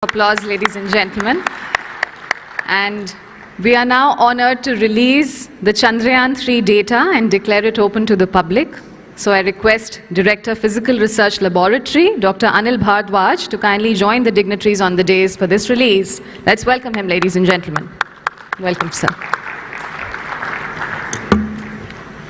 Applause, ladies and gentlemen. And we are now honored to release the Chandrayaan-3 data and declare it open to the public. So I request Director Physical Research Laboratory, Dr. Anil Bhardwaj, to kindly join the dignitaries on the dais for this release. Let's welcome him, ladies and gentlemen. Welcome, sir.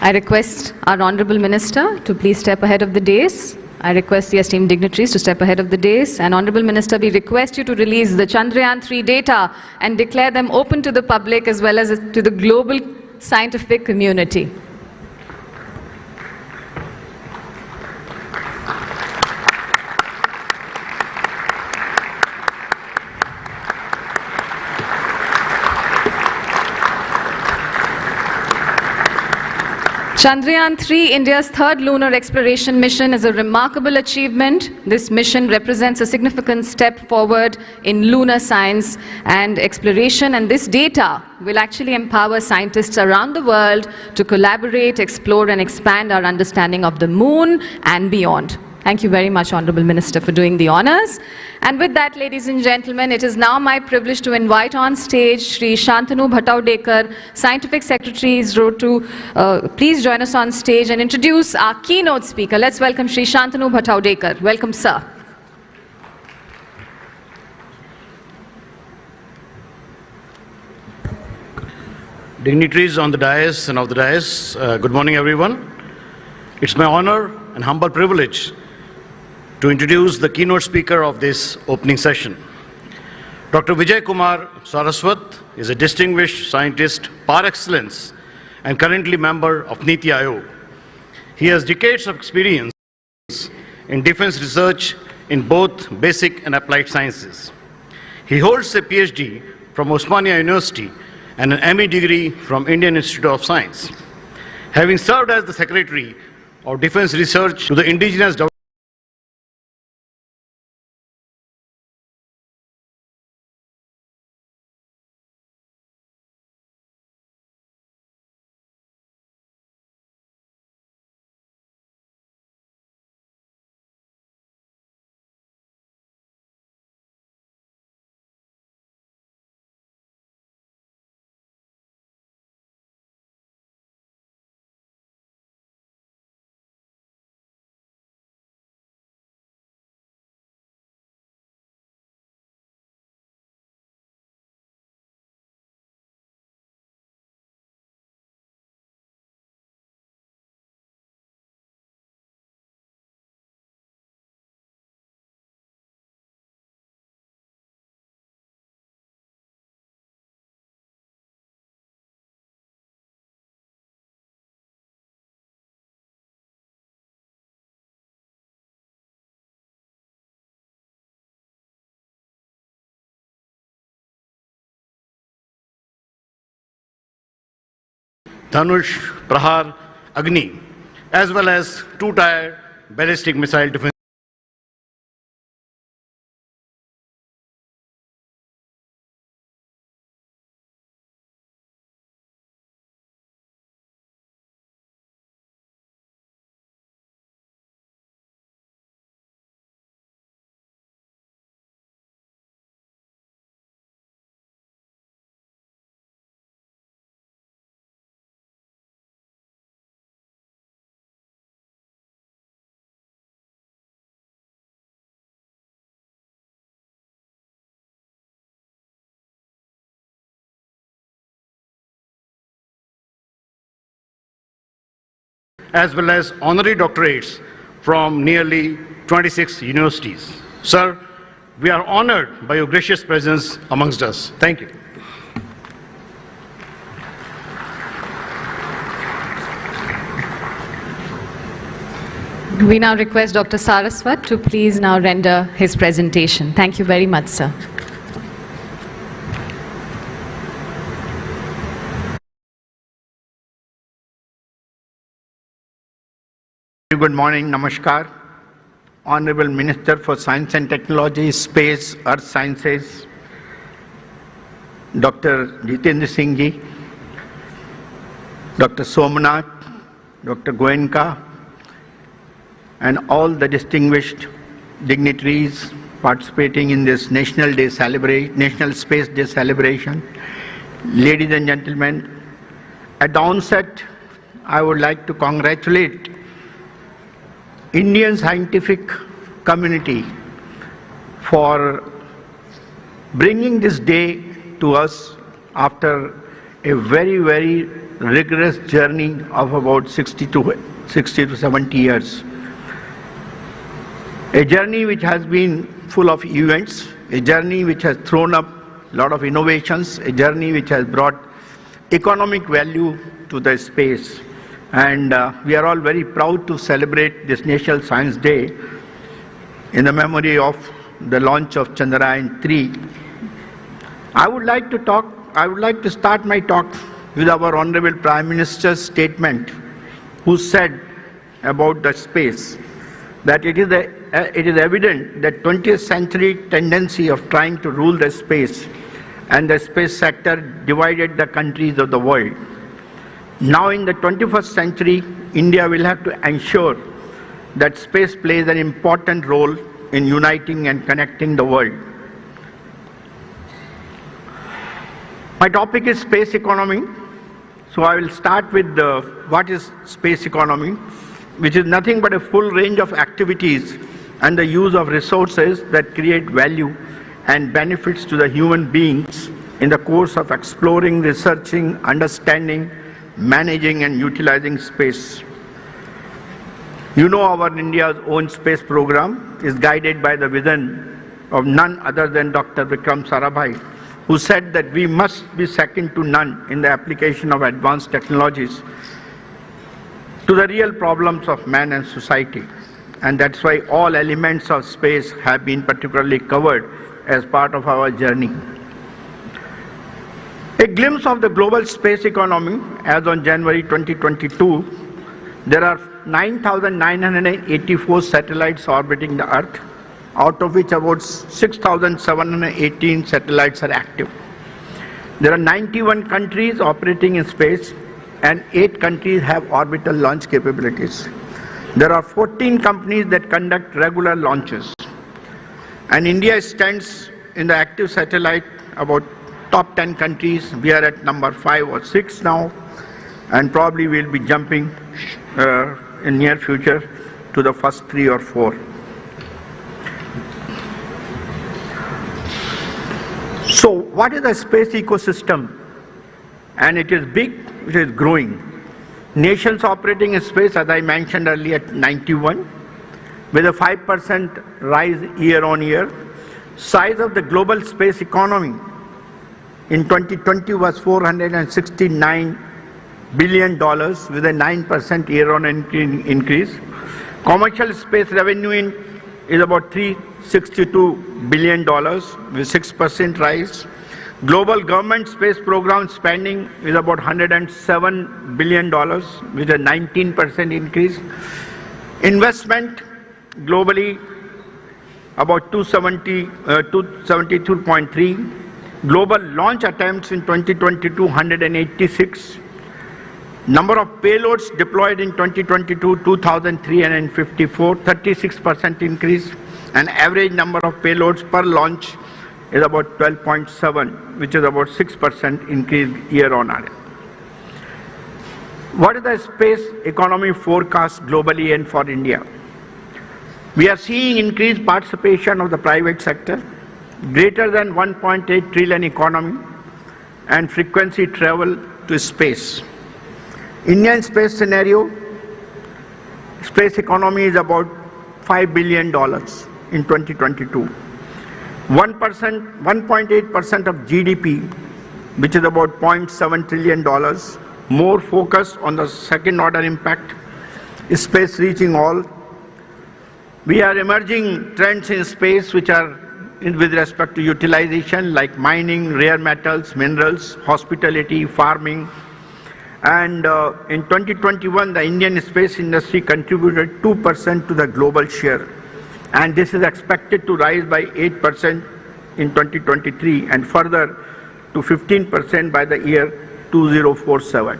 I request our Honorable Minister to please step ahead of the dais. I request the esteemed dignitaries to step ahead of the dais. And Honorable Minister, we request you to release the Chandrayaan-3 data and declare them open to the public as well as to the global scientific community. Chandrayaan-3, India's third lunar exploration mission, is a remarkable achievement. This mission represents a significant step forward in lunar science and exploration, and this data will actually empower scientists around the world to collaborate, explore, and expand our understanding of the moon and beyond. Thank you very much, Honorable Minister, for doing the honors. And with that, ladies and gentlemen, it is now my privilege to invite on stage Shri Shantanu Bhattavdekar, Scientific Secretary ISRO, to please join us on stage and introduce our keynote speaker. Let's welcome Shri Shantanu Bhattavdekar. Welcome, sir. Dignitaries on the dais and off the dais, good morning, everyone. It's my honor and humble privilege to introduce the keynote speaker of this opening session. Dr. Vijay Kumar Saraswat is a distinguished scientist par excellence and currently member of Niti Aayog. He has decades of experience in defense research in both basic and applied sciences. He holds a PhD from Osmania University and an ME degree from Indian Institute of Science. Having served as the Secretary of Defense Research to the Indigenous Development Dhanush, Prahar, Agni, as well as two-tier ballistic missile defense. As well as honorary doctorates from nearly 26 universities. Sir, we are honored by your gracious presence amongst us. Thank you. We now request Dr. Saraswat to please now render his presentation. Thank you very much, sir. Good morning, Namaskar. Honorable Minister for Science and Technology, Space, Earth Sciences, Dr. Jitendra Singh ji, Dr. Somnath, Dr. Goenka, and all the distinguished dignitaries participating in this National Space Day celebration. Ladies and gentlemen, at the onset, I would like to congratulate Indian scientific community for bringing this day to us after a very, very rigorous journey of about 60 to 70 years. A journey which has been full of events, a journey which has thrown up a lot of innovations, a journey which has brought economic value to the space. And we are all very proud to celebrate this National Science Day in the memory of the launch of Chandrayaan-3. I would like to start my talk with our Honorable Prime Minister's statement, who said about the space that it is evident that 20th century tendency of trying to rule the space and the space sector divided the countries of the world. Now in the 21st century, India will have to ensure that space plays an important role in uniting and connecting the world. My topic is space economy. So I will start with what is space economy, which is nothing but a full range of activities and the use of resources that create value and benefits to the human beings in the course of exploring, researching, understanding, managing and utilizing space. You know, our India's own space program is guided by the vision of none other than Dr. Vikram Sarabhai, who said that we must be second to none in the application of advanced technologies to the real problems of man and society. And that's why all elements of space have been particularly covered as part of our journey. A glimpse of the global space economy as on January 2022, there are 9,984 satellites orbiting the Earth, out of which about 6,718 satellites are active. There are 91 countries operating in space and 8 countries have orbital launch capabilities. There are 14 companies that conduct regular launches. And India stands in the active satellite about top 10 countries. We are at number 5 or 6 now, and probably we'll be jumping in near future to the first 3 or 4. So what is the space ecosystem? And it is big, it is growing. Nations operating in space, as I mentioned earlier, at 91, with a 5% rise year on year. Size of the global space economy in 2020 was $469 billion with a 9% year on increase. Commercial space revenue is about $362 billion with 6% rise. Global government space program spending is about $107 billion with a 19% increase. Investment globally about 272.3. Global launch attempts in 2022, 186. Number of payloads deployed in 2022, 2,354, 36% increase. And average number of payloads per launch is about 12.7, which is about 6% increase year on year. What is the space economy forecast globally and for India? We are seeing increased participation of the private sector, greater than 1.8 trillion economy, and frequency travel to space. Indian space scenario, space economy is about $5 billion in 2022. 1.8% of GDP, which is about $0.7 trillion, more focused on the second order impact, space reaching all. We are emerging trends in space which are with respect to utilization like mining, rare metals, minerals, hospitality, farming. And in 2021, the Indian space industry contributed 2% to the global share. And this is expected to rise by 8% in 2023 and further to 15% by the year 2047.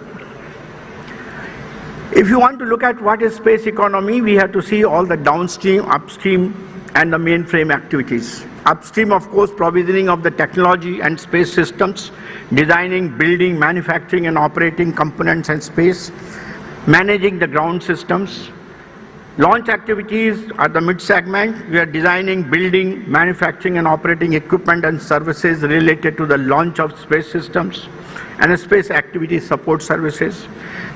If you want to look at what is space economy, we have to see all the downstream, upstream and the mainframe activities. Upstream, of course, provisioning of the technology and space systems, designing, building, manufacturing and operating components and space, managing the ground systems. Launch activities are the mid-segment. We are designing, building, manufacturing and operating equipment and services related to the launch of space systems and space activity support services.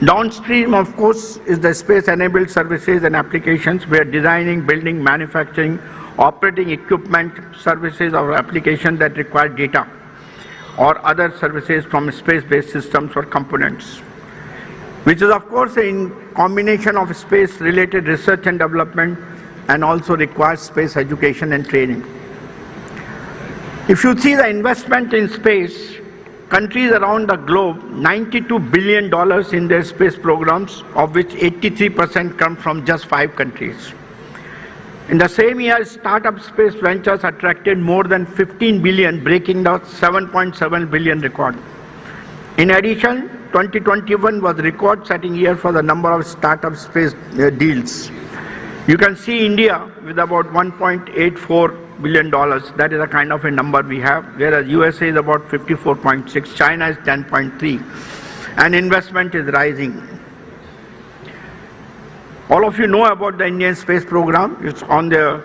Downstream, of course, is the space-enabled services and applications. We are designing, building, manufacturing, operating equipment, services or applications that require data or other services from space-based systems or components, which is, of course, in combination of space-related research and development and also requires space education and training. If you see the investment in space, countries around the globe, $92 billion in their space programs, of which 83% come from just 5 countries. In the same year, startup space ventures attracted more than 15 billion, breaking the 7.7 billion record. In addition, 2021 was a record-setting year for the number of startup space deals. You can see India with about $1.84 billion. That is the kind of a number we have, whereas USA is about 54.6, China is 10.3, and investment is rising. All of you know about the Indian space program. It's on the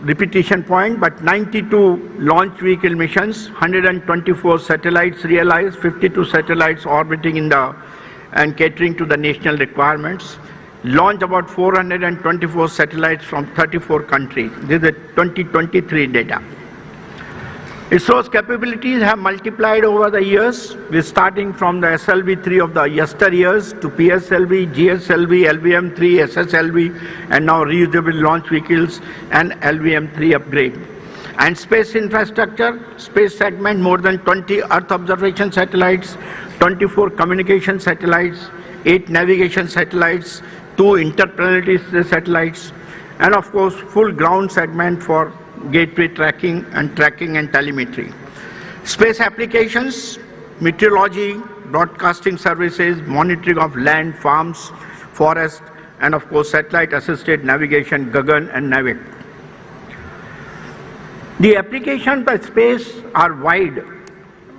repetition point, but 92 launch vehicle missions, 124 satellites realized, 52 satellites orbiting in the and catering to the national requirements. Launched about 424 satellites from 34 countries. This is 2023 data. ISRO's capabilities have multiplied over the years, with starting from the SLV-3 of the yesteryears to PSLV, GSLV, LVM-3, SSLV, and now reusable launch vehicles and LVM-3 upgrade. And space infrastructure, space segment, more than 20 Earth observation satellites, 24 communication satellites, 8 navigation satellites, 2 interplanetary satellites, and of course, full ground segment for gateway tracking and telemetry. Space applications, meteorology, broadcasting services, monitoring of land, farms, forests, and of course satellite-assisted navigation, Gagan and Navik. The applications by space are wide,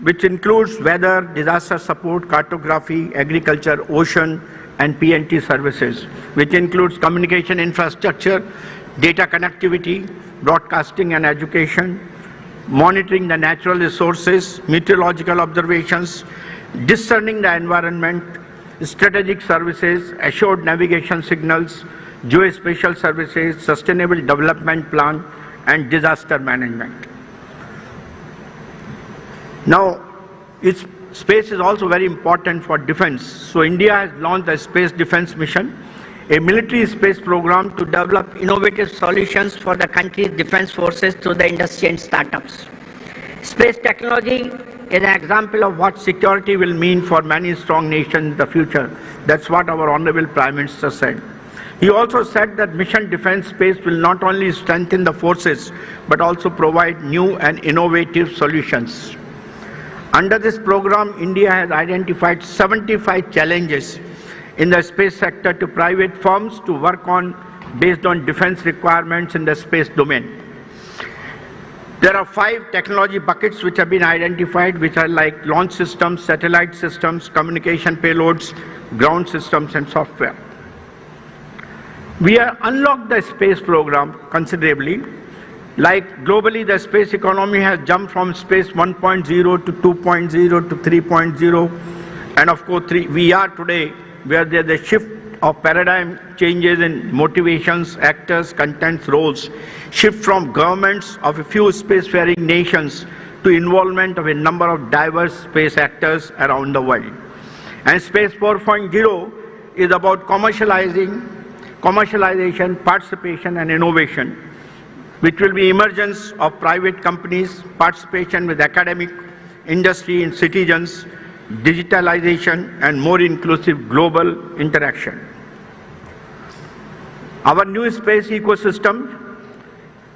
which includes weather, disaster support, cartography, agriculture, ocean, and PNT services, which includes communication infrastructure, data connectivity, broadcasting and education, monitoring the natural resources, meteorological observations, discerning the environment, strategic services, assured navigation signals, geospatial services, sustainable development plan, and disaster management. Now, space is also very important for defense. So India has launched a space defense mission, a military space program to develop innovative solutions for the country's defense forces through the industry and startups. Space technology is an example of what security will mean for many strong nations in the future. That's what our Honorable Prime Minister said. He also said that mission defense space will not only strengthen the forces, but also provide new and innovative solutions. Under this program, India has identified 75 challenges in the space sector to private firms to work on based on defense requirements in the space domain. There are 5 technology buckets which have been identified, which are like launch systems, satellite systems, communication payloads, ground systems, and software. We have unlocked the space program considerably. Like globally, the space economy has jumped from space 1.0 to 2.0 to 3.0, and of course, we are today where there's a shift of paradigm changes in motivations, actors, contents, roles, shift from governments of a few spacefaring nations to involvement of a number of diverse space actors around the world. And Space 4.0 is about commercialization, participation, and innovation, which will be emergence of private companies, participation with academic, industry, and citizens, digitalization, and more inclusive global interaction. Our new space ecosystem,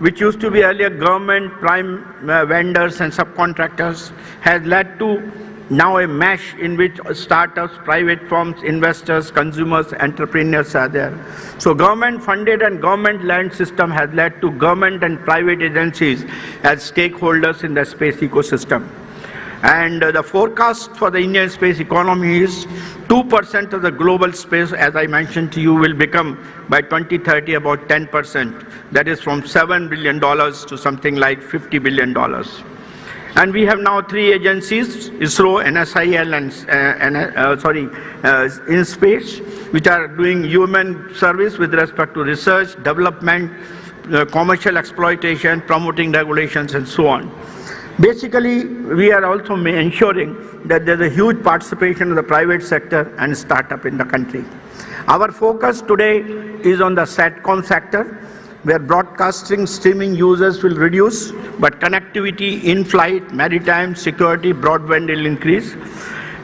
which used to be earlier government, prime vendors, and subcontractors, has led to now a mesh in which startups, private firms, investors, consumers, entrepreneurs are there. So government-funded and government-led system has led to government and private agencies as stakeholders in the space ecosystem. And the forecast for the Indian space economy is 2% of the global space, as I mentioned to you, will become by 2030 about 10%. That is from $7 billion to something like $50 billion. And we have now 3 agencies, ISRO, NSIL, and InSpace, which are doing human service with respect to research, development, commercial exploitation, promoting regulations, and so on. Basically, we are also ensuring that there is a huge participation of the private sector and startup in the country. Our focus today is on the SATCOM sector, where broadcasting streaming users will reduce, but connectivity in-flight, maritime, security, broadband will increase,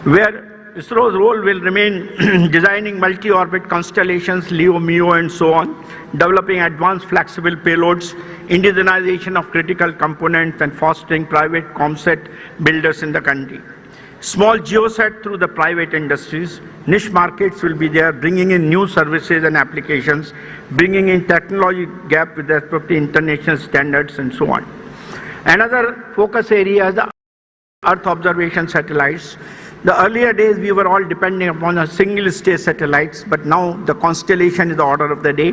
where ISRO's role will remain designing multi-orbit constellations, LEO, MEO, and so on, developing advanced flexible payloads, indigenization of critical components, and fostering private comset builders in the country. Small geosat through the private industries, niche markets will be there, bringing in new services and applications, bringing in technology gap with respect to international standards, and so on. Another focus area is the Earth observation satellites. The earlier days, we were all depending upon a single-stage satellites, but now the constellation is the order of the day,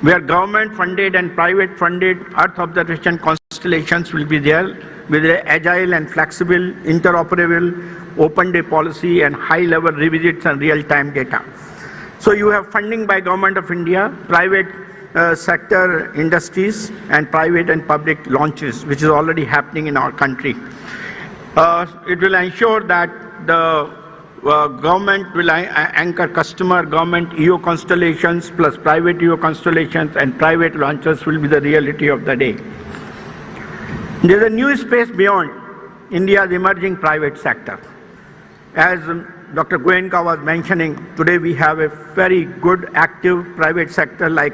where government-funded and private-funded Earth observation constellations will be there with an agile and flexible, interoperable, open-day policy and high-level revisits and real-time data. So you have funding by Government of India, private sector industries, and private and public launches, which is already happening in our country. It will ensure that the government will anchor customer government EO constellations plus private EO constellations, and private launches will be the reality of the day. There is a new space beyond India's emerging private sector. As Dr. Goenka was mentioning, today we have a very good active private sector, like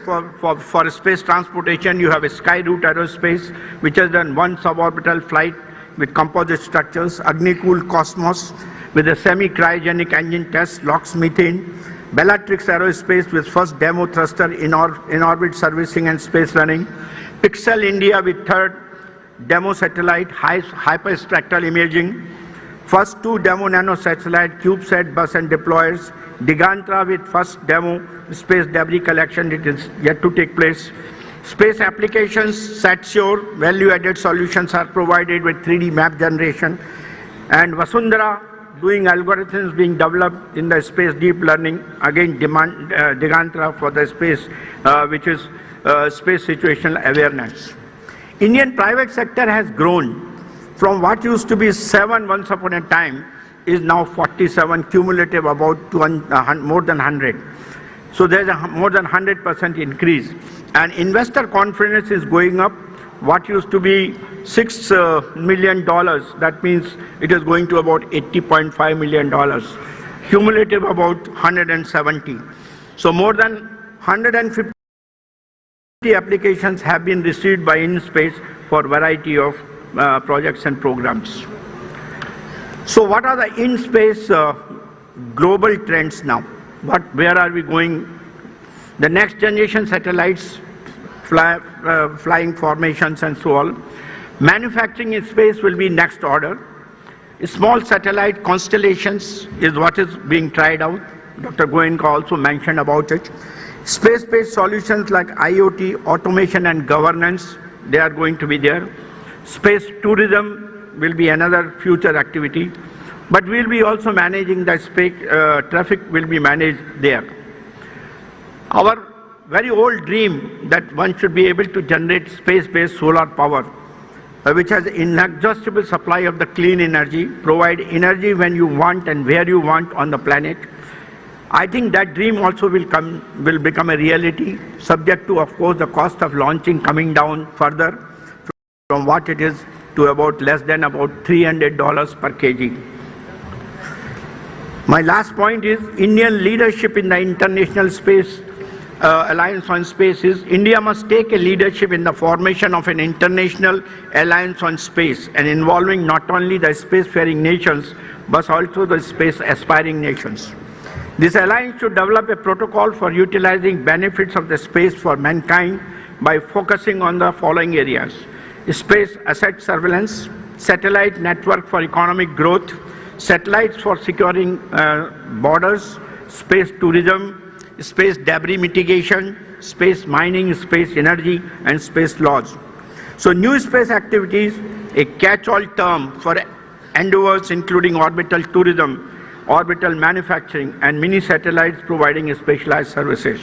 for space transportation, you have a Skyroot Aerospace, which has done 1 suborbital flight with composite structures, Agni-cooled Cosmos with a semi-cryogenic engine test, LOX methane, Bellatrix Aerospace with first demo thruster in orbit servicing and space running, Pixel India with 3rd demo satellite, hyperspectral imaging, first 2 demo nano satellite, CubeSat bus and deployers, Digantra with first demo space debris collection, it is yet to take place. Space applications, SatSure, value-added solutions are provided with 3D map generation, and Vasundhara doing algorithms being developed in the space deep learning, again Digantra for the space, which is space situational awareness. Indian private sector has grown from what used to be 7 once upon a time, is now 47, cumulative about more than 100. So there's a more than 100% increase. And investor confidence is going up. What used to be $6 million, that means it is going to about $80.5 million. Cumulative about 170. So more than 150 applications have been received by InSpace for variety of projects and programs. So what are the InSpace global trends now? Where are we going? The next generation satellites, flying formations and so on. Manufacturing in space will be next order. Small satellite constellations is what is being tried out. Dr. Goenka also mentioned about it. Space-based solutions like IoT, automation and governance, they are going to be there. Space tourism will be another future activity. But we'll be also managing the space, traffic will be managed there. Our very old dream that one should be able to generate space-based solar power, which has inexhaustible supply of the clean energy, provide energy when you want and where you want on the planet. I think that dream also will become a reality, subject to, of course, the cost of launching coming down further from what it is to about less than about $300 per kg. My last point is Indian leadership in the international space alliance on space is India must take a leadership in the formation of an international alliance on space and involving not only the spacefaring nations but also the space aspiring nations. This alliance should develop a protocol for utilizing benefits of the space for mankind by focusing on the following areas: space asset surveillance, satellite network for economic growth, satellites for securing borders, space tourism, space debris mitigation, space mining, space energy, and space laws. So new space activities, a catch-all term for endeavors including orbital tourism, orbital manufacturing, and mini satellites providing specialized services.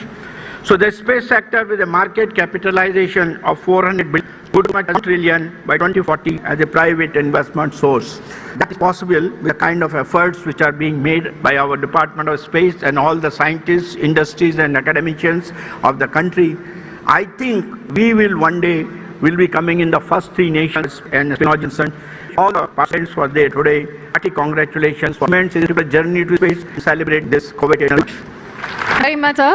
So the space sector with a market capitalization of 400 billion would become 1 trillion by 2040 as a private investment source. That is possible with the kind of efforts which are being made by our Department of Space and all the scientists, industries, and academicians of the country. I think we will one day be coming in the first 3 nations, and Johnson, all the participants were there today. Hearty congratulations for the journey to space and celebrate this COVID-19. Very much, sir.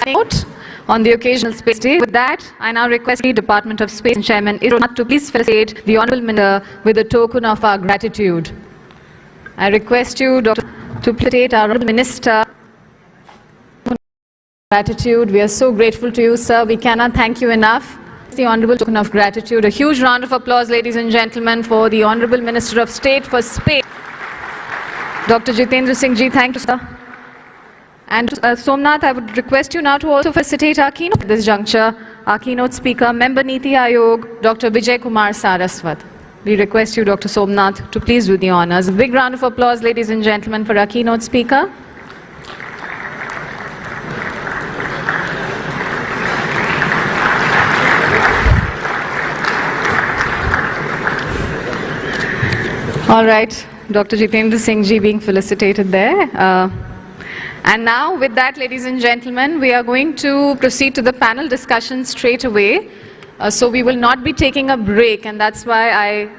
On the occasional Space Day. With that, I now request the Department of Space and Chairman ISRO to please facilitate the Honourable Minister with a token of our gratitude. I request you, Dr. to facilitate our Honourable Minister. Gratitude. We are so grateful to you, sir. We cannot thank you enough. The Honourable token of gratitude. A huge round of applause, ladies and gentlemen, for the Honourable Minister of State for Space, Dr. Jitendra Singh ji. Thank you, sir. And Somnath, I would request you now to also facilitate our keynote at this juncture. Our keynote speaker, Member Niti Ayog, Dr. Vijay Kumar Saraswat. We request you, Dr. Somnath, to please do the honors. A big round of applause, ladies and gentlemen, for our keynote speaker. All right, Dr. Jitendra Singh ji being felicitated there. And now, with that, ladies and gentlemen, we are going to proceed to the panel discussion straight away. So we will not be taking a break, and that's why I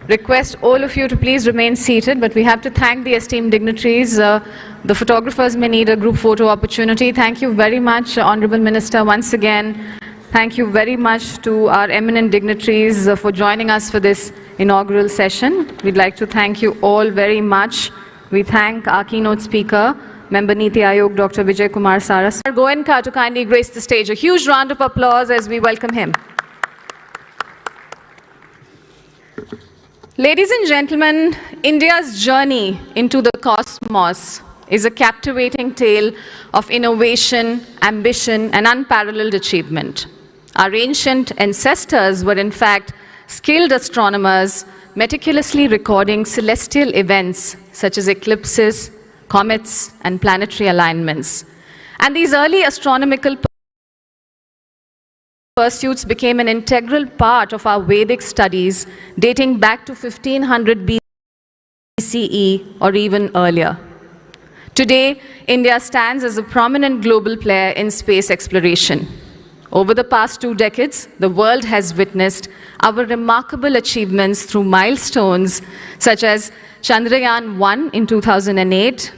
request all of you to please remain seated. But we have to thank the esteemed dignitaries. The photographers may need a group photo opportunity. Thank you very much, Honourable Minister, once again. Thank you very much to our eminent dignitaries for joining us for this inaugural session. We'd like to thank you all very much. We thank our keynote speaker, Member Niti Ayog, Dr. Vijay Kumar Saras. Goenka to kindly grace the stage. A huge round of applause as we welcome him. Ladies and gentlemen, India's journey into the cosmos is a captivating tale of innovation, ambition, and unparalleled achievement. Our ancient ancestors were in fact skilled astronomers, meticulously recording celestial events such as eclipses, comets, and planetary alignments. And these early astronomical pursuits became an integral part of our Vedic studies dating back to 1500 BCE or even earlier. Today, India stands as a prominent global player in space exploration. Over the past 2 decades, the world has witnessed our remarkable achievements through milestones such as Chandrayaan-3 in 2008,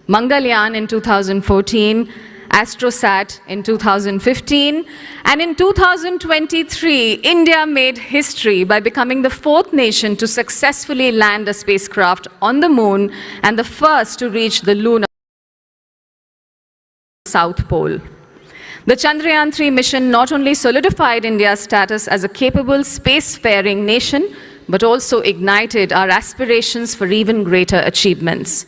Mangalyaan in 2014, AstroSat in 2015, and in 2023, India made history by becoming the 4th nation to successfully land a spacecraft on the moon and the first to reach the lunar South Pole. The Chandrayaan-3 mission not only solidified India's status as a capable spacefaring nation, but also ignited our aspirations for even greater achievements.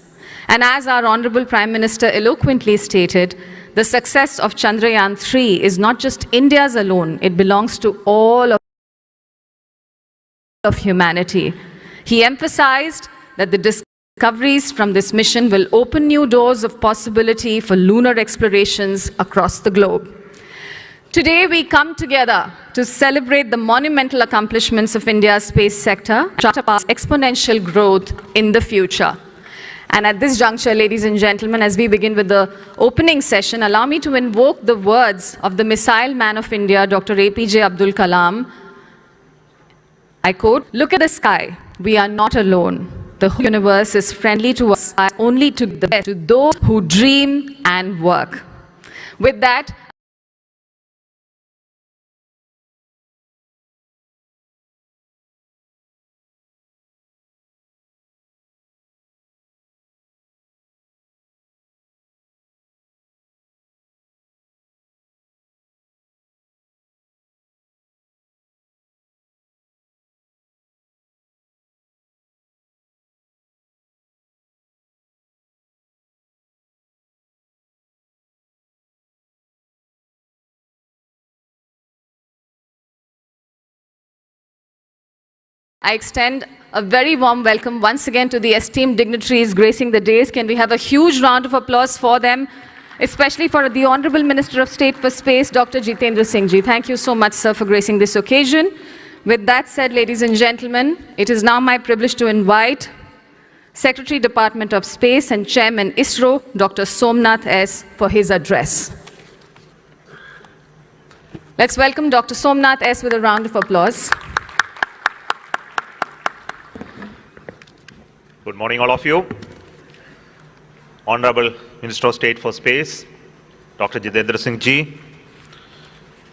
And as our Honorable Prime Minister eloquently stated, the success of Chandrayaan-3 is not just India's alone, it belongs to all of humanity. He emphasized that the discoveries from this mission will open new doors of possibility for lunar explorations across the globe. Today, we come together to celebrate the monumental accomplishments of India's space sector, chart past exponential growth in the future. And at this juncture, ladies and gentlemen, as we begin with the opening session, allow me to invoke the words of the Missile Man of India, Dr. APJ Abdul Kalam. I quote, "Look at the sky. We are not alone. The whole universe is friendly to us, only to the best, to those who dream and work." With that, I extend a very warm welcome once again to the esteemed dignitaries gracing the dais. Can we have a huge round of applause for them, especially for the Honorable Minister of State for Space, Dr. Jitendra Singh Ji. Thank you so much, sir, for gracing this occasion. With that said, ladies and gentlemen, it is now my privilege to invite Secretary, Department of Space and Chairman ISRO, Dr. Somnath S. for his address. Let's welcome Dr. Somnath S. with a round of applause. Good morning, all of you. Honorable Minister of State for Space, Dr. Jitendra Singh Ji,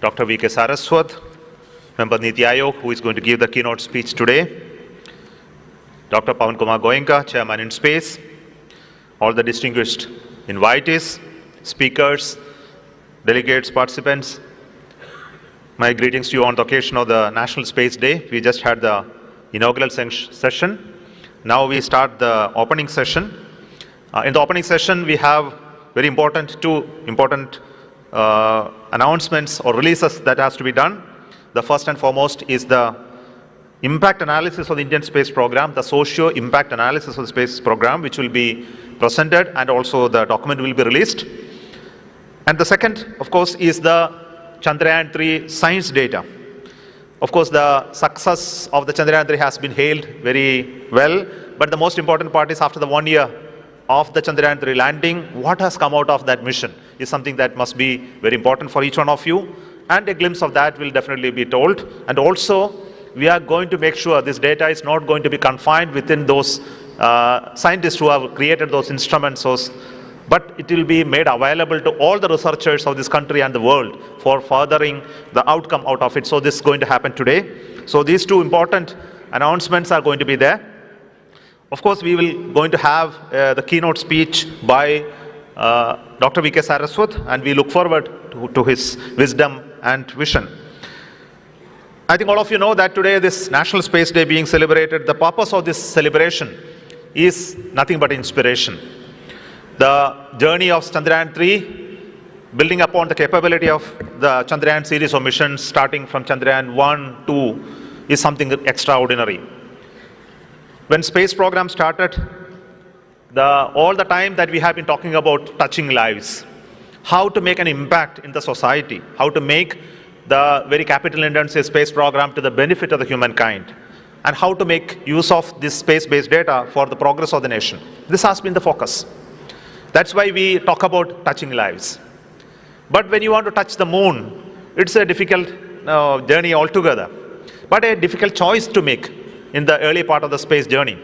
Dr. V.K. Saraswat, Member Niti Aayog, who is going to give the keynote speech today, Dr. Pawan Kumar Goenka, Chairman in Space, all the distinguished invitees, speakers, delegates, participants, my greetings to you on the occasion of the National Space Day. We just had the inaugural session. Now we start the opening session. In the opening session, we have two important announcements or releases that has to be done. The first and foremost is the impact analysis of the Indian space program, the socio-impact analysis of the space program, which will be presented, and also the document will be released. And the second, of course, is the Chandrayaan-3 science data. Of course, the success of the Chandrayaan-3 has been hailed very well, but the most important part is after the 1 year of the Chandrayaan-3 landing, what has come out of that mission is something that must be very important for each one of you, and a glimpse of that will definitely be told. And also, we are going to make sure this data is not going to be confined within those scientists who have created those instruments, but it will be made available to all the researchers of this country and the world for furthering the outcome out of it. So this is going to happen today. So these two important announcements are going to be there. Of course, we will going to have the keynote speech by Dr. V.K. Saraswat, and we look forward to his wisdom and vision. I think all of you know that today, this National Space Day being celebrated, the purpose of this celebration is nothing but inspiration. The journey of Chandrayaan-3, building upon the capability of the Chandrayaan series of missions, starting from Chandrayaan-1, 2, is something extraordinary. When space program started, all the time that we have been talking about touching lives, how to make an impact in the society, how to make the very capital-intensive space program to the benefit of the humankind, and how to make use of this space-based data for the progress of the nation. This has been the focus. That's why we talk about touching lives. But when you want to touch the moon, it's a difficult journey altogether, but a difficult choice to make in the early part of the space journey.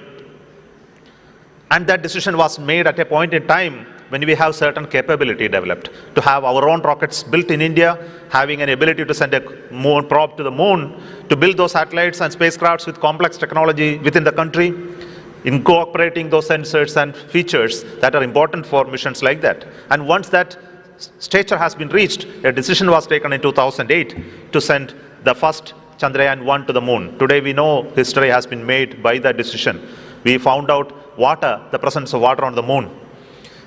And that decision was made at a point in time when we have certain capability developed to have our own rockets built in India, having an ability to send a moon probe to the moon, to build those satellites and spacecrafts with complex technology within the country, incorporating those sensors and features that are important for missions like that. And once that stature has been reached, a decision was taken in 2008 to send the first Chandrayaan-1 to the moon. Today we know history has been made by that decision. We found out the presence of water on the moon.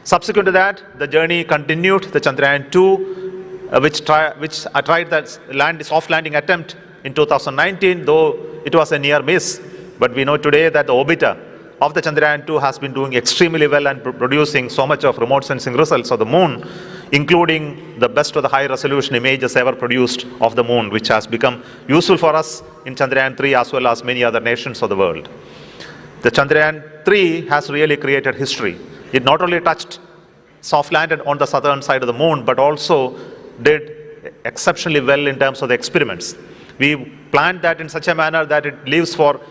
Subsequent to that, the journey continued. The Chandrayaan-2, which tried that soft landing attempt in 2019, though it was a near miss. But we know today that the orbiter of the Chandrayaan-2 has been doing extremely well and producing so much of remote sensing results of the moon, including the best of the high resolution images ever produced of the moon, which has become useful for us in Chandrayaan-3 as well as many other nations of the world. The Chandrayaan-3 has really created history. It not only touched, soft landed on the southern side of the moon, but also did exceptionally well in terms of the experiments. We planned that in such a manner that it lives for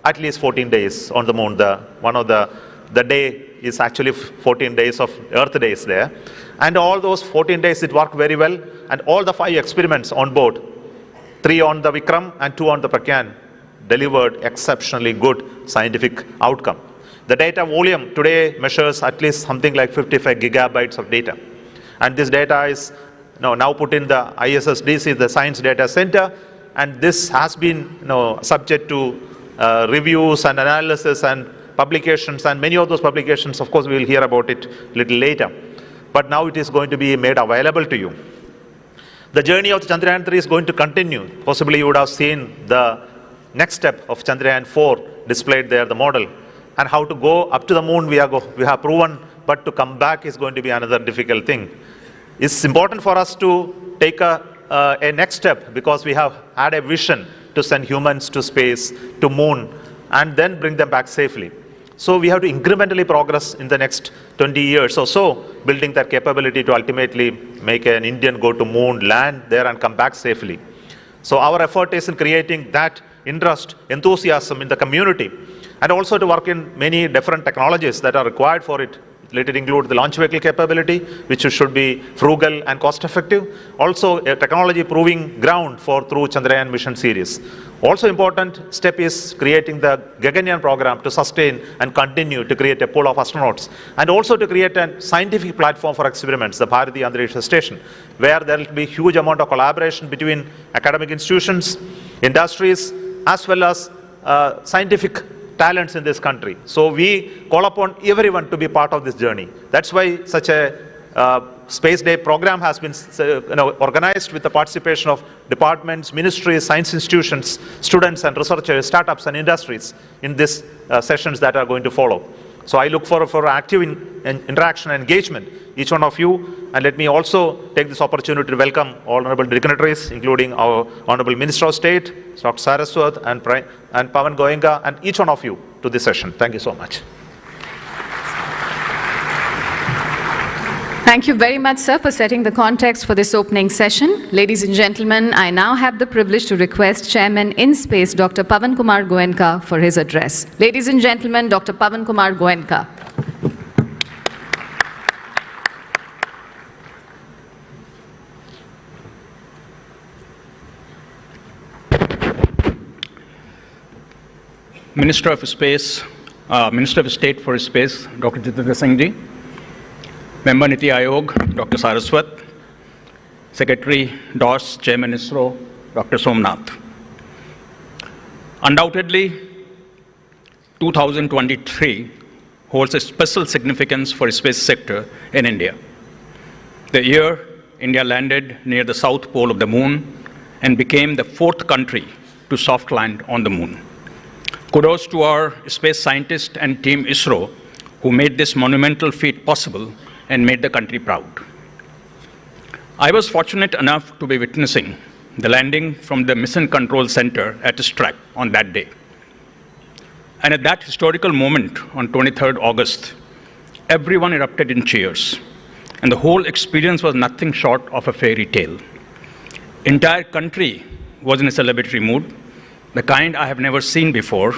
at least 14 days on the moon. The day is actually 14 days of Earth days there. And all those 14 days it worked very well. And all the 5 experiments on board, 3 on the Vikram and 2 on the Pragyan, delivered exceptionally good scientific outcome. The data volume today measures at least something like 55 gigabytes of data. And this data is now put in the ISSDC, the Science Data Center, and this has been subject to reviews and analysis and publications, and many of those publications, of course, we will hear about it a little later. But now it is going to be made available to you. The journey of the Chandrayaan-3 is going to continue. Possibly you would have seen the next step of Chandrayaan-4 displayed there, the model. And how to go up to the moon, we have proven, but to come back is going to be another difficult thing. It's important for us to take a next step because we have had a vision to send humans to space, to moon, and then bring them back safely. So we have to incrementally progress in the next 20 years or so, building that capability to ultimately make an Indian go to moon, land there and come back safely. So our effort is in creating that interest, enthusiasm in the community, and also to work in many different technologies that are required for it. Let it include the launch vehicle capability, which should be frugal and cost effective. Also a technology proving ground through Chandrayaan mission series. Also important step is creating the Gaganyaan program to sustain and continue to create a pool of astronauts, and also to create a scientific platform for experiments, the Bharati Antariksha Station, where there will be huge amount of collaboration between academic institutions, industries, as well as scientific talents in this country. So we call upon everyone to be part of this journey. That's why such a Space Day program has been organized with the participation of departments, ministries, science institutions, students and researchers, startups and industries in these sessions that are going to follow. So I look forward for active interaction and engagement, each one of you. And let me also take this opportunity to welcome all honorable dignitaries, including our Honorable Minister of State, Dr. Saraswat and Pavan Goenka, and each one of you to this session. Thank you so much. Thank you very much, sir, for setting the context for this opening session. Ladies and gentlemen, I now have the privilege to request Chairman in Space, Dr. Pavan Kumar Goenka, for his address. Ladies and gentlemen, Dr. Pavan Kumar Goenka. Minister of Space, Minister of State for Space, Dr. Jitendra Ji, Member Niti Aayog, Dr. Saraswat, Secretary DOS, Chairman ISRO, Dr. Somnath. Undoubtedly, 2023 holds a special significance for the space sector in India. The year India landed near the south pole of the moon and became the 4th country to soft land on the moon. Kudos to our space scientists and team ISRO who made this monumental feat possible and made the country proud. I was fortunate enough to be witnessing the landing from the Mission Control Center at Strat on that day. And at that historical moment on 23rd August, everyone erupted in cheers, and the whole experience was nothing short of a fairy tale. Entire country was in a celebratory mood, the kind I have never seen before,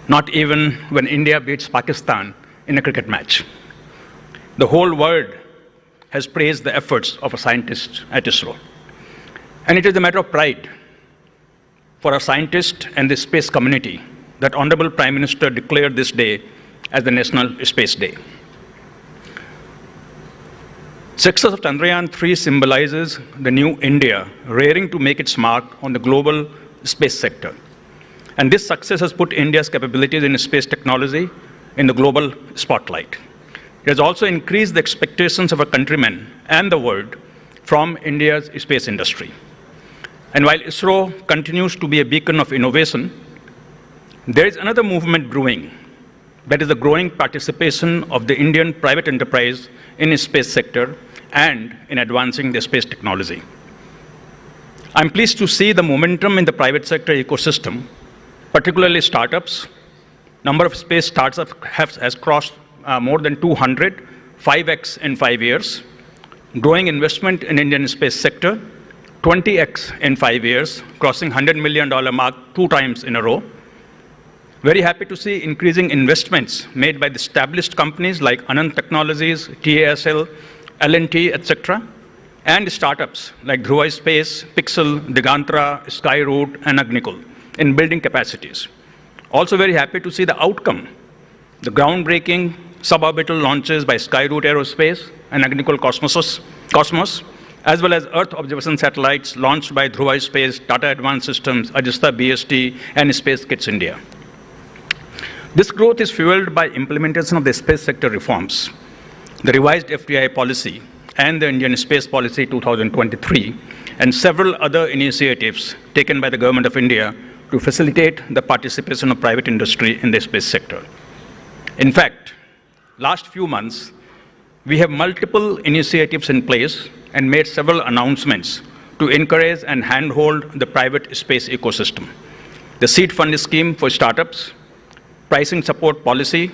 not even when India beats Pakistan in a cricket match. The whole world has praised the efforts of a scientist at ISRO. And it is a matter of pride for our scientists and the space community that Honorable Prime Minister declared this day as the National Space Day. Success of Chandrayaan-3 symbolizes the new India raring to make its mark on the global space sector. And this success has put India's capabilities in space technology in the global spotlight. It has also increased the expectations of our countrymen and the world from India's space industry. And while ISRO continues to be a beacon of innovation, there is another movement brewing, that is the growing participation of the Indian private enterprise in the space sector and in advancing the space technology. I'm pleased to see the momentum in the private sector ecosystem, particularly startups. Number of space startups has crossed more than 200, 5x in 5 years. Growing investment in Indian space sector, 20x in 5 years, crossing $100 million mark 2 times in a row. Very happy to see increasing investments made by the established companies like Anand Technologies, TASL, L&T, etc., and startups like Dhruva Space, Pixel, Digantra, Skyroot, and Agnikul in building capacities. Also very happy to see the outcome, the groundbreaking suborbital launches by Skyroot Aerospace and Agnikul Cosmos, as well as Earth observation satellites launched by Dhruva Space, Tata Advanced Systems, Ajista BST, and Space Kits India. This growth is fueled by implementation of the space sector reforms, the revised FDI policy, and the Indian Space Policy 2023, and several other initiatives taken by the Government of India to facilitate the participation of private industry in the space sector. In fact, last few months, we have multiple initiatives in place and made several announcements to encourage and handhold the private space ecosystem. The seed fund scheme for startups, pricing support policy,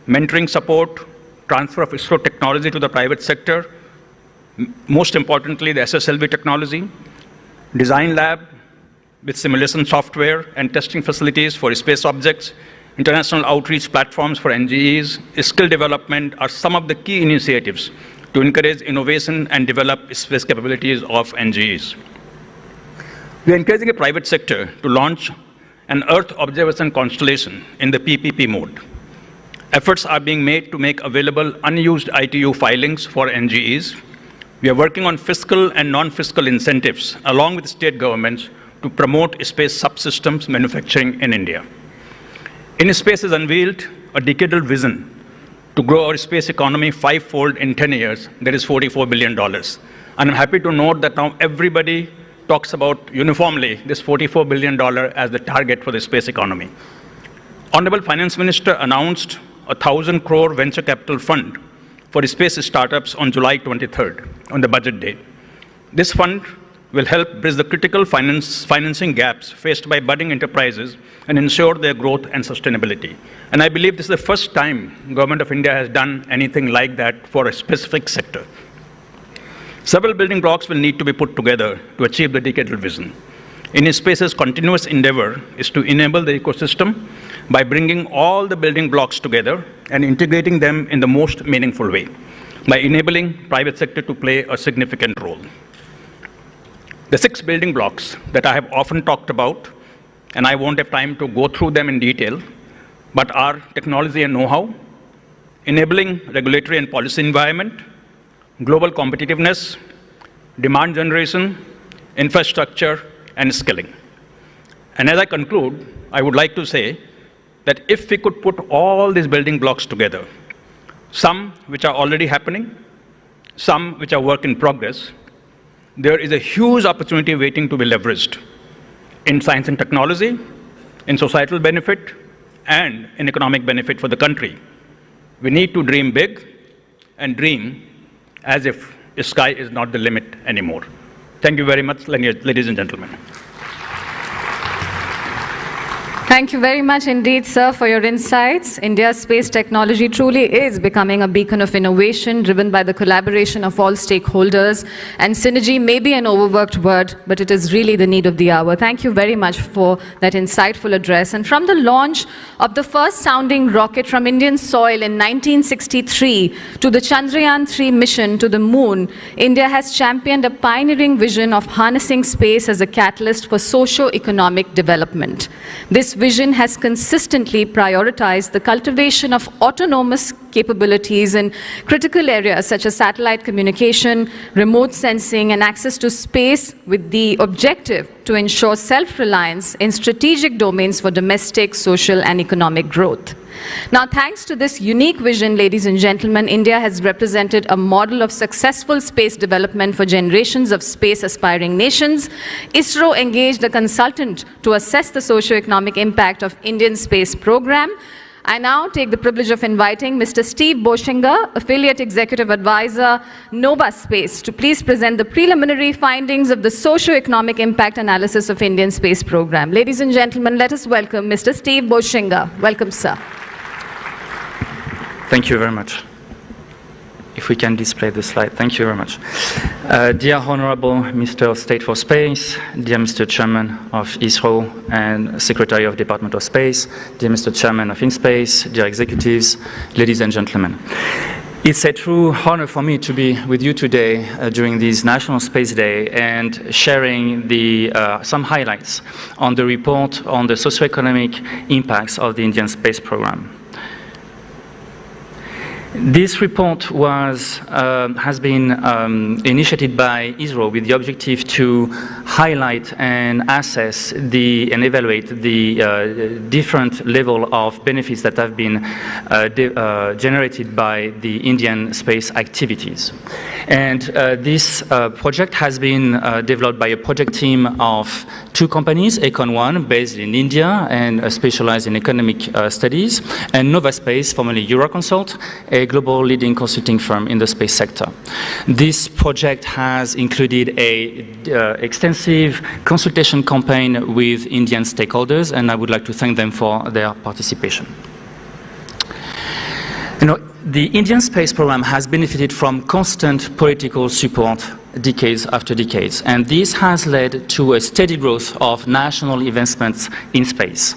mentoring support, transfer of ISRO technology to the private sector, most importantly, the SSLV technology, design lab with simulation software and testing facilities for space objects, international outreach platforms for NGEs, skill development are some of the key initiatives to encourage innovation and develop space capabilities of NGEs. We are encouraging the private sector to launch an Earth observation constellation in the PPP mode. Efforts are being made to make available unused ITU filings for NGEs. We are working on fiscal and non-fiscal incentives along with state governments to promote space subsystems manufacturing in India. InSpace has unveiled a decadal vision to grow our space economy fivefold in 10 years, that is $44 billion. And I'm happy to note that now everybody talks about uniformly this $44 billion as the target for the space economy. Honorable Finance Minister announced a 1,000 crore venture capital fund for space startups on July 23rd, on the budget day. This fund will help bridge the critical financing gaps faced by budding enterprises and ensure their growth and sustainability. And I believe this is the first time Government of India has done anything like that for a specific sector. Several building blocks will need to be put together to achieve the decadal vision. InSpace's continuous endeavor is to enable the ecosystem by bringing all the building blocks together and integrating them in the most meaningful way, by enabling private sector to play a significant role. The 6 building blocks that I have often talked about, and I won't have time to go through them in detail, but are technology and know-how, enabling regulatory and policy environment, global competitiveness, demand generation, infrastructure, and skilling. And as I conclude, I would like to say that if we could put all these building blocks together, some which are already happening, some which are work in progress, there is a huge opportunity waiting to be leveraged in science and technology, in societal benefit, and in economic benefit for the country. We need to dream big and dream as if the sky is not the limit anymore. Thank you very much, ladies and gentlemen. Thank you very much indeed, sir, for your insights. India's space technology truly is becoming a beacon of innovation driven by the collaboration of all stakeholders. And synergy may be an overworked word, but it is really the need of the hour. Thank you very much for that insightful address. And from the launch of the first sounding rocket from Indian soil in 1963 to the Chandrayaan-3 mission to the moon, India has championed a pioneering vision of harnessing space as a catalyst for socio-economic development. This vision has consistently prioritized the cultivation of autonomous capabilities in critical areas such as satellite communication, remote sensing, and access to space with the objective to ensure self-reliance in strategic domains for domestic, social, and economic growth. Now, thanks to this unique vision, ladies and gentlemen, India has represented a model of successful space development for generations of space-aspiring nations. ISRO engaged a consultant to assess the socio-economic impact of Indian space program. I now take the privilege of inviting Mr. Steve Boshinger, Affiliate Executive Advisor, Nova Space, to please present the preliminary findings of the socio-economic impact analysis of Indian space program. Ladies and gentlemen, let us welcome Mr. Steve Boshinger. Welcome, sir. Thank you very much. If we can display the slide. Thank you very much. Dear Honorable Mr. State for Space, dear Mr. Chairman of ISRO and Secretary of Department of Space, dear Mr. Chairman of InSpace, dear executives, ladies and gentlemen. It's a true honor for me to be with you today during this National Space Day and sharing some highlights on the report on the socioeconomic impacts of the Indian space program. This report has been initiated by ISRO with the objective to highlight and assess and evaluate the different level of benefits that have been generated by the Indian space activities. And this project has been developed by a project team of 2 companies, Econ1, based in India and specialized in economic studies, and Novaspace, formerly Euroconsult, a global leading consulting firm in the space sector. This project has included an extensive consultation campaign with Indian stakeholders, and I would like to thank them for their participation. The Indian space program has benefited from constant political support decades after decades, and this has led to a steady growth of national investments in space.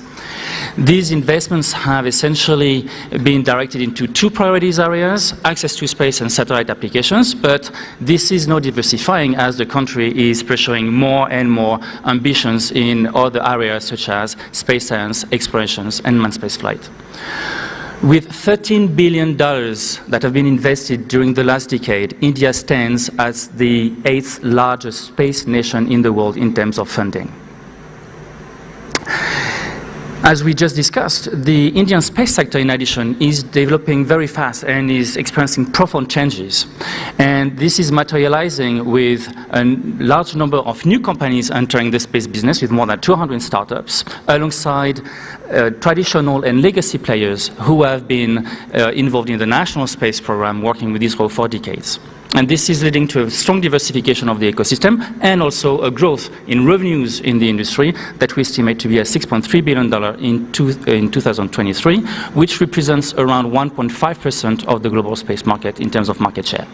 These investments have essentially been directed into 2 priorities areas, access to space and satellite applications, but this is not diversifying as the country is pursuing more and more ambitions in other areas such as space science, explorations, and manned spaceflight. With $13 billion that have been invested during the last decade, India stands as the 8th largest space nation in the world in terms of funding. As we just discussed, the Indian space sector, in addition, is developing very fast and is experiencing profound changes. And this is materializing with a large number of new companies entering the space business, with more than 200 startups, alongside traditional and legacy players who have been involved in the national space program, working with ISRO for decades. And this is leading to a strong diversification of the ecosystem and also a growth in revenues in the industry that we estimate to be at $6.3 billion in 2023, which represents around 1.5% of the global space market in terms of market share.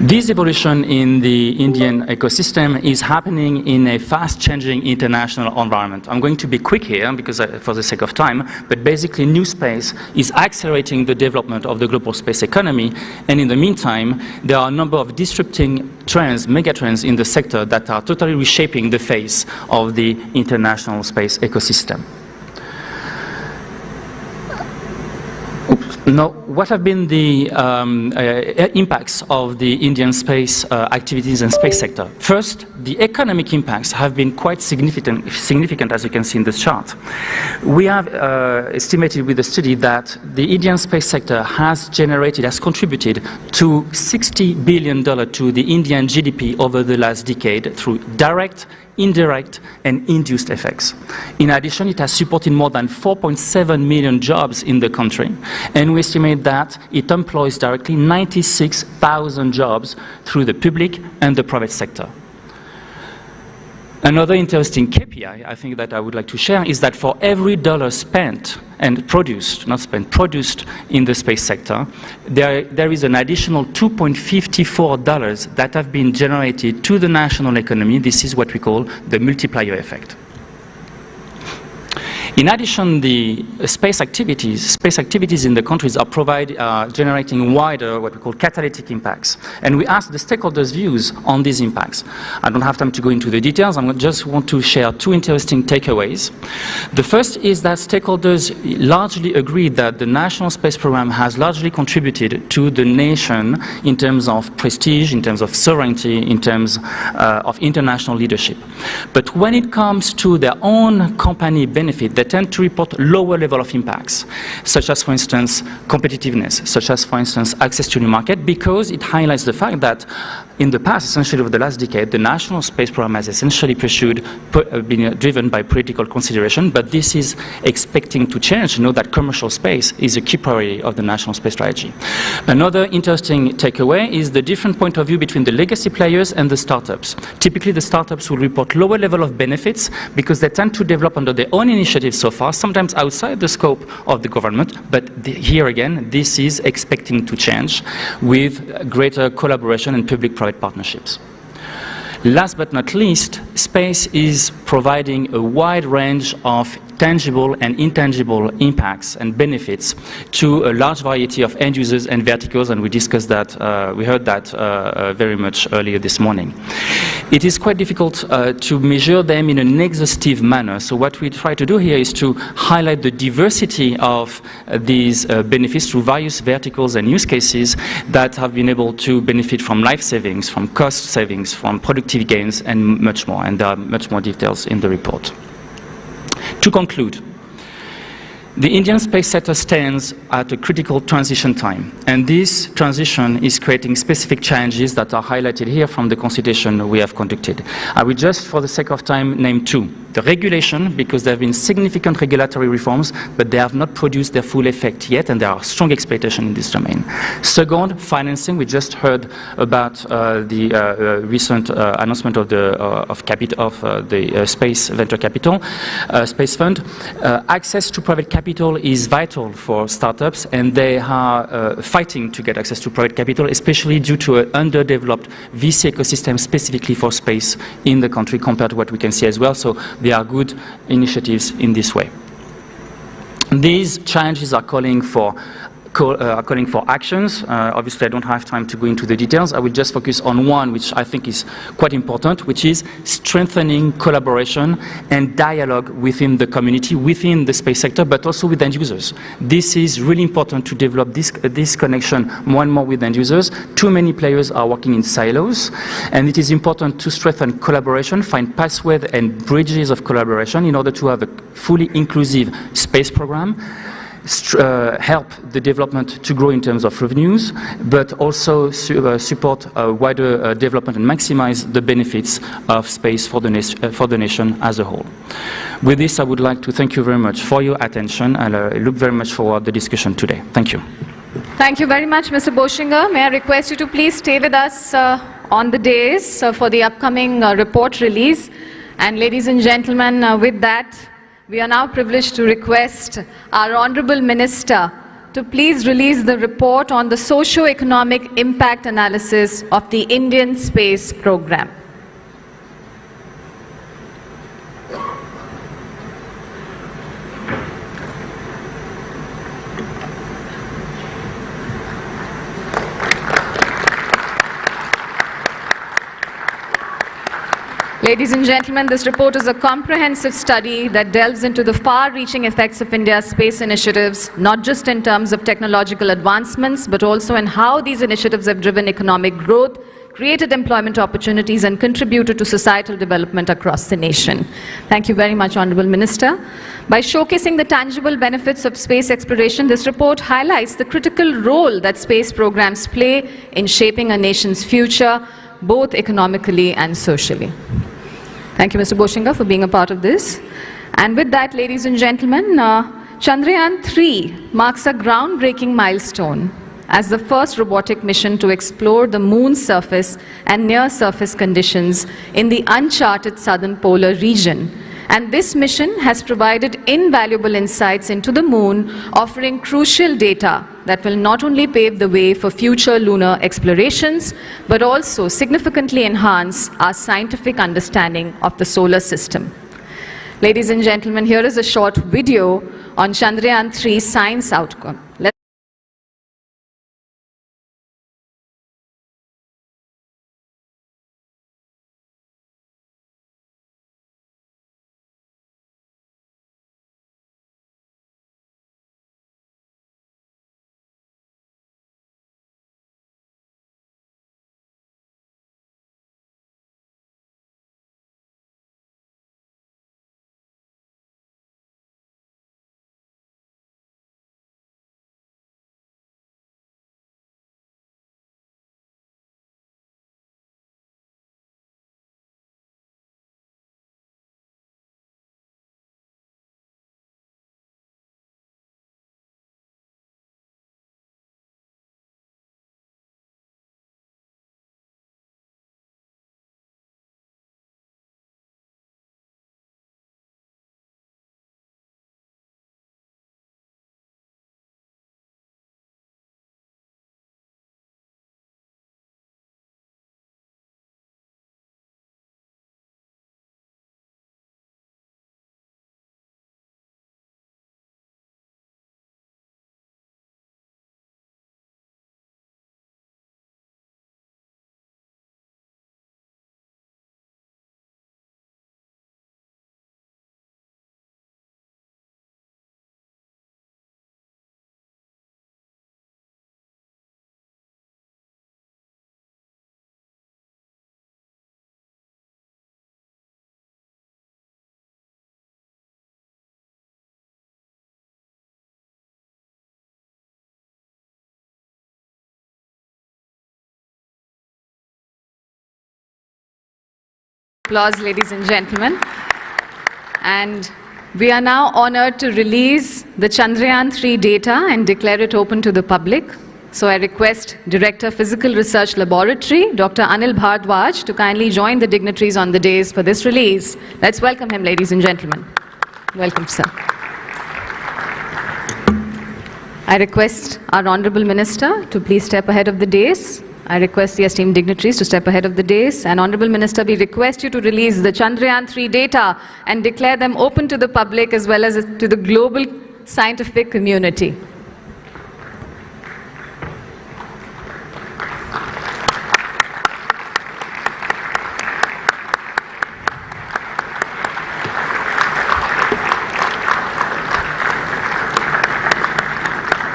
This evolution in the Indian ecosystem is happening in a fast-changing international environment. I'm going to be quick here because for the sake of time, but basically new space is accelerating the development of the global space economy, and in the meantime, there are a number of disrupting trends, megatrends in the sector that are totally reshaping the face of the international space ecosystem. Now, what have been the impacts of the Indian space activities and space sector? First, the economic impacts have been quite significant, as you can see in this chart. We have estimated with the study that the Indian space sector has contributed to $60 billion to the Indian GDP over the last decade through direct, indirect, and induced effects. In addition, it has supported more than 4.7 million jobs in the country, and we estimate that it employs directly 96,000 jobs through the public and the private sector. Another interesting KPI I think that I would like to share is that for every dollar spent and produced, not spent, produced in the space sector, there is an additional $2.54 that have been generated to the national economy. This is what we call the multiplier effect. In addition, the space activities in the countries are generating wider, what we call catalytic impacts. And we asked the stakeholders' views on these impacts. I don't have time to go into the details. I just want to share 2 interesting takeaways. The first is that stakeholders largely agree that the national space program has largely contributed to the nation in terms of prestige, in terms of sovereignty, in terms of international leadership. But when it comes to their own company benefit, they tend to report lower level of impacts, such as, for instance, competitiveness, such as, for instance, access to new market, because it highlights the fact that in the past, essentially over the last decade, the national space program has essentially been driven by political consideration, but this is expecting to change. You know that commercial space is a key priority of the national space strategy. Another interesting takeaway is the different point of view between the legacy players and the startups. Typically, the startups will report lower level of benefits because they tend to develop under their own initiatives so far, sometimes outside the scope of the government, but here again, this is expecting to change with greater collaboration and public-private partnerships. Last but not least, space is providing a wide range of tangible and intangible impacts and benefits to a large variety of end users and verticals, and we discussed that, we heard that very much earlier this morning. It is quite difficult to measure them in an exhaustive manner, so what we try to do here is to highlight the diversity of these benefits through various verticals and use cases that have been able to benefit from life savings, from cost savings, from productivity gains, and much more, and there are much more details in the report. To conclude, the Indian space sector stands at a critical transition time, and this transition is creating specific challenges that are highlighted here from the consultation we have conducted. I will just, for the sake of time, name two. The regulation, because there have been significant regulatory reforms, but they have not produced their full effect yet, and there are strong expectations in this domain. Second, financing. We just heard about the recent announcement of the Space Venture Capital, Space Fund. Access to private capital is vital for startups, and they are fighting to get access to private capital, especially due to an underdeveloped VC ecosystem specifically for space in the country compared to what we can see as well. So there are good initiatives in this way. These challenges are calling for actions. Obviously, I don't have time to go into the details. I will just focus on one, which I think is quite important, which is strengthening collaboration and dialogue within the community, within the space sector, but also with end users. This is really important to develop this connection more and more with end users. Too many players are working in silos, and it is important to strengthen collaboration, find pathways and bridges of collaboration in order to have a fully inclusive space program, help the development to grow in terms of revenues, but also support wider development and maximize the benefits of space for the nation as a whole. With this, I would like to thank you very much for your attention, and I look very much forward to the discussion today. Thank you. Thank you very much, Mr. Boshinger. May I request you to please stay with us on the dais for the upcoming report release. And ladies and gentlemen, with that, we are now privileged to request our Honorable Minister to please release the report on the socio-economic impact analysis of the Indian space program. Ladies and gentlemen, this report is a comprehensive study that delves into the far-reaching effects of India's space initiatives, not just in terms of technological advancements, but also in how these initiatives have driven economic growth, created employment opportunities, and contributed to societal development across the nation. Thank you very much, Honorable Minister. By showcasing the tangible benefits of space exploration, this report highlights the critical role that space programs play in shaping a nation's future, both economically and socially. Thank you, Mr. Boshinger, for being a part of this. And with that, ladies and gentlemen, Chandrayaan-3 marks a groundbreaking milestone as the first robotic mission to explore the moon's surface and near-surface conditions in the uncharted southern polar region. And this mission has provided invaluable insights into the moon, offering crucial data that will not only pave the way for future lunar explorations, but also significantly enhance our scientific understanding of the solar system. Ladies and gentlemen, here is a short video on Chandrayaan-3 science outcome. applause, ladies and gentlemen. And we are now honored to release the Chandrayaan-3 data and declare it open to the public. So I request Director Physical Research Laboratory, Dr. Anil Bhardwaj, to kindly join the dignitaries on the dais for this release. Let's welcome him, ladies and gentlemen. Welcome, sir. I request our Honorable Minister to please step ahead of the dais. I request the esteemed dignitaries to step ahead of the dais. And Honorable Minister, we request you to release the Chandrayaan-3 data and declare them open to the public as well as to the global scientific community.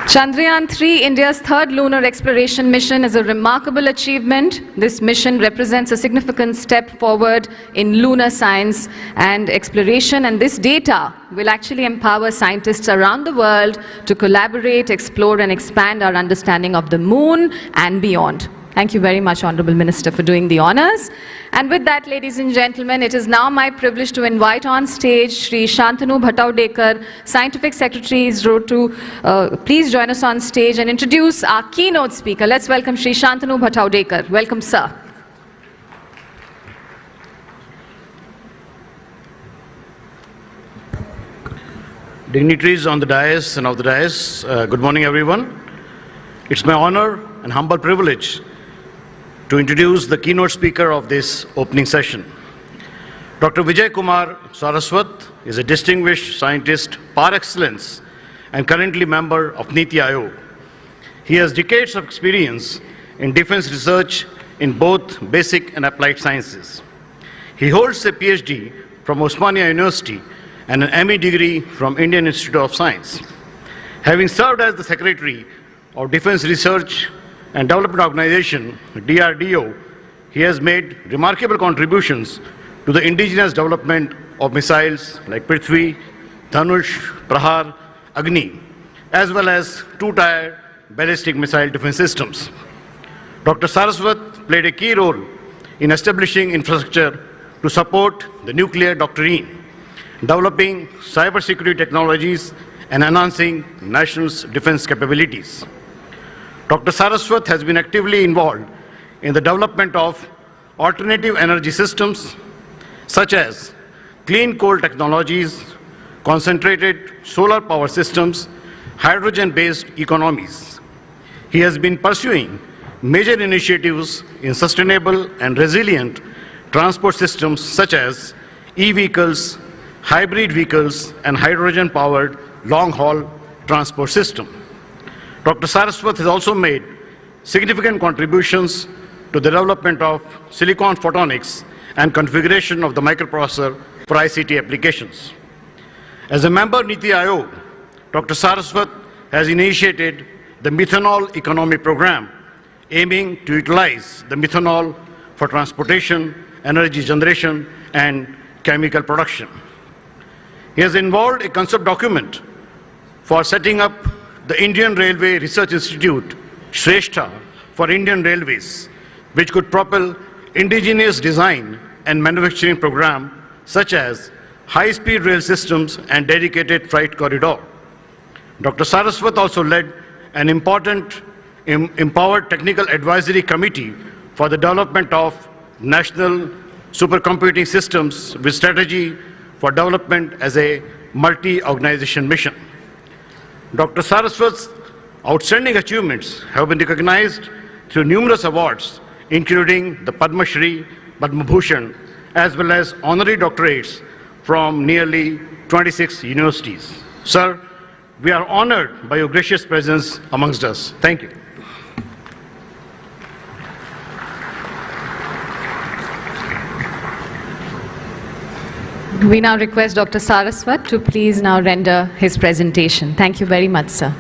Chandrayaan-3, India's third lunar exploration mission, is a remarkable achievement. This mission represents a significant step forward in lunar science and exploration, and this data will actually empower scientists around the world to collaborate, explore, and expand our understanding of the moon and beyond. Thank you very much, Honorable Minister, for doing the honors. And with that, ladies and gentlemen, it is now my privilege to invite on stage Shri Shantanu Bhattaudekar, Scientific Secretary ISRO, to please join us on stage and introduce our keynote speaker. Let's welcome Shri Shantanu Bhattaudekar. Welcome, sir. Dignitaries on the dais and off the dais, good morning, everyone. It's my honor and humble privilege to introduce the keynote speaker of this opening session. Dr. Vijay Kumar Saraswat is a distinguished scientist par excellence and currently member of Niti Aayog. He has decades of experience in defense research in both basic and applied sciences. He holds a PhD from Osmania University and an ME degree from Indian Institute of Science. Having served as the Secretary of Defense Research and Development Organization, DRDO, he has made remarkable contributions to the indigenous development of missiles like Prithvi, Dhanush, Prahar, Agni, as well as two-tier ballistic missile defense systems. Dr. Saraswat played a key role in establishing infrastructure to support the nuclear doctrine, developing cybersecurity technologies, and enhancing nation's defense capabilities. Dr. Saraswat has been actively involved in the development of alternative energy systems such as clean coal technologies, concentrated solar power systems, hydrogen-based economies. He has been pursuing major initiatives in sustainable and resilient transport systems such as e-vehicles, hybrid vehicles, and hydrogen-powered long-haul transport system. Dr. Saraswat has also made significant contributions to the development of silicon photonics and configuration of the microprocessor for ICT applications. As a member of Niti Aayog, Dr. Saraswat has initiated the methanol economy program, aiming to utilize the methanol for transportation, energy generation, and chemical production. He has involved a concept document for setting up the Indian Railway Research Institute, Shrestha, for Indian Railways, which could propel indigenous design and manufacturing program such as high-speed rail systems and dedicated freight corridor. Dr. Saraswat also led an important empowered technical advisory committee for the development of national supercomputing systems with strategy for development as a multi-organization mission. Dr. Saraswat's outstanding achievements have been recognized through numerous awards, including the Padma Shri, Padma Bhushan, as well as honorary doctorates from nearly 26 universities. Sir, we are honored by your gracious presence amongst us. Thank you. We now request Dr. Saraswat to please now render his presentation. Thank you very much, sir.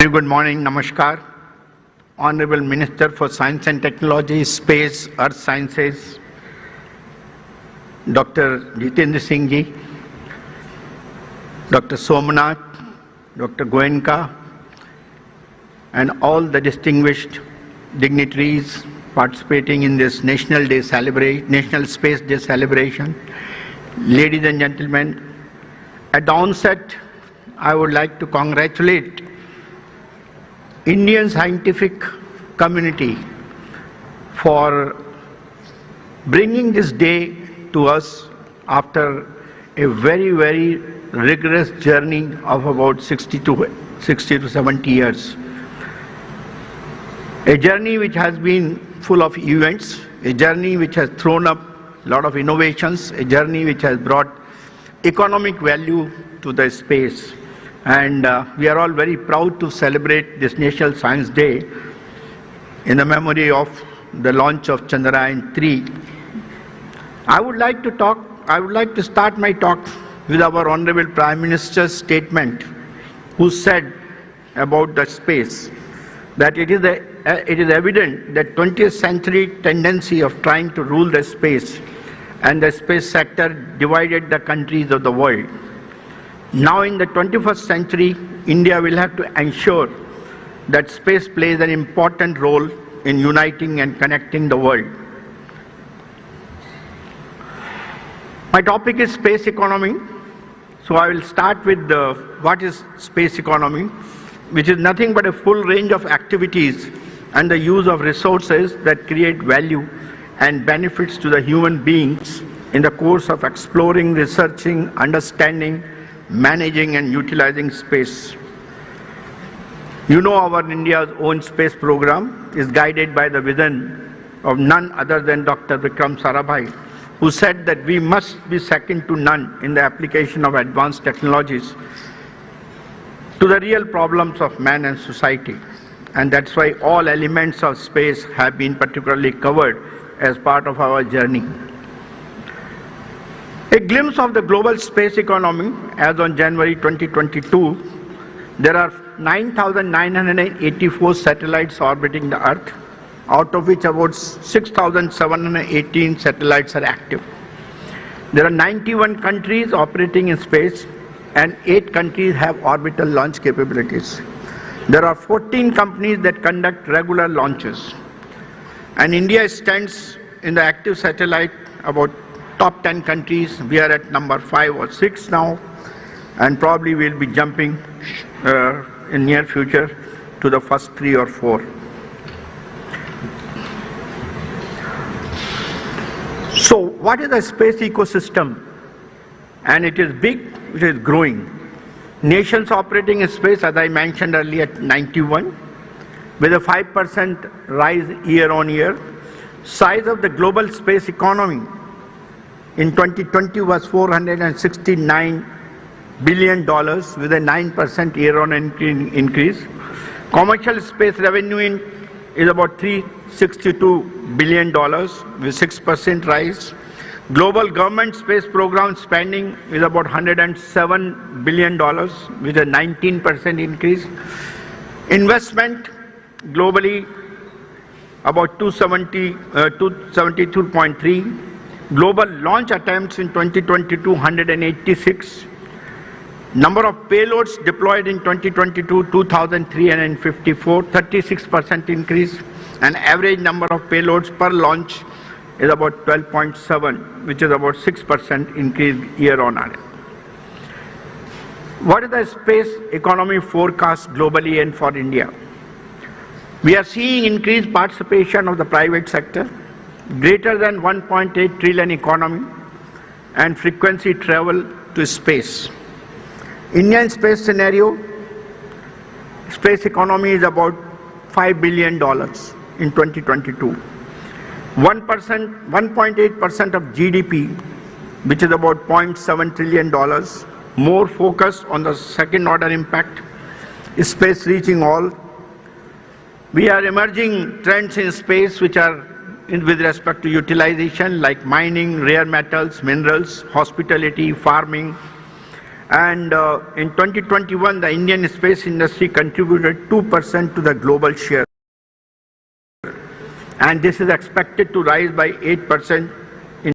Very good morning, namaskar. Honorable Minister for Science and Technology, Space, Earth Sciences, Dr. Jitendra Singh ji, Dr. Somnath, Dr. Goenka, and all the distinguished dignitaries participating in this National Space Day celebration. Ladies and gentlemen, at the onset, I would like to congratulate Indian scientific community for bringing this day to us after a very, very rigorous journey of about 60 to 70 years. A journey which has been full of events, a journey which has thrown up a lot of innovations, a journey which has brought economic value to the space. And we are all very proud to celebrate this National Science Day in the memory of the launch of Chandrayaan-3. I would like to start my talk with our Honorable Prime Minister's statement, who said about the space that it is evident that 20th century tendency of trying to rule the space and the space sector divided the countries of the world. Now in the 21st century, India will have to ensure that space plays an important role in uniting and connecting the world. My topic is space economy. So I will start with what is space economy, which is nothing but a full range of activities and the use of resources that create value and benefits to the human beings in the course of exploring, researching, understanding, managing and utilizing space. You know, our India's own space program is guided by the vision of none other than Dr. Vikram Sarabhai, who said that we must be second to none in the application of advanced technologies to the real problems of man and society. And that's why all elements of space have been particularly covered as part of our journey. A glimpse of the global space economy as on January 2022, there are 9,984 satellites orbiting the Earth, out of which about 6,718 satellites are active. There are 91 countries operating in space and 8 countries have orbital launch capabilities. There are 14 companies that conduct regular launches. And India stands in the active satellite about top 10 countries. We are at number 5 or 6 now, and probably we'll be jumping in near future to the first 3 or 4. So what is the space ecosystem? And it is big, it is growing. Nations operating in space, as I mentioned earlier, at 91, with a 5% rise year on year. Size of the global space economy in 2020 was $469 billion with a 9% year on increase. Commercial space revenue is about $362 billion with 6% rise. Global government space program spending is about $107 billion with a 19% increase. Investment globally about 272.3. Global launch attempts in 2022, 186. Number of payloads deployed in 2022, 2,354, 36% increase. And average number of payloads per launch is about 12.7, which is about 6% increase year on year. What is the space economy forecast globally and for India? We are seeing increased participation of the private sector, greater than 1.8 trillion economy, and frequency travel to space. Indian space scenario, space economy is about $5 billion in 2022. 1.8% of GDP, which is about $0.7 trillion, more focused on the second order impact, space reaching all. We are emerging trends in space which are with respect to utilization like mining, rare metals, minerals, hospitality, farming. And in 2021, the Indian space industry contributed 2% to the global share. And this is expected to rise by 8%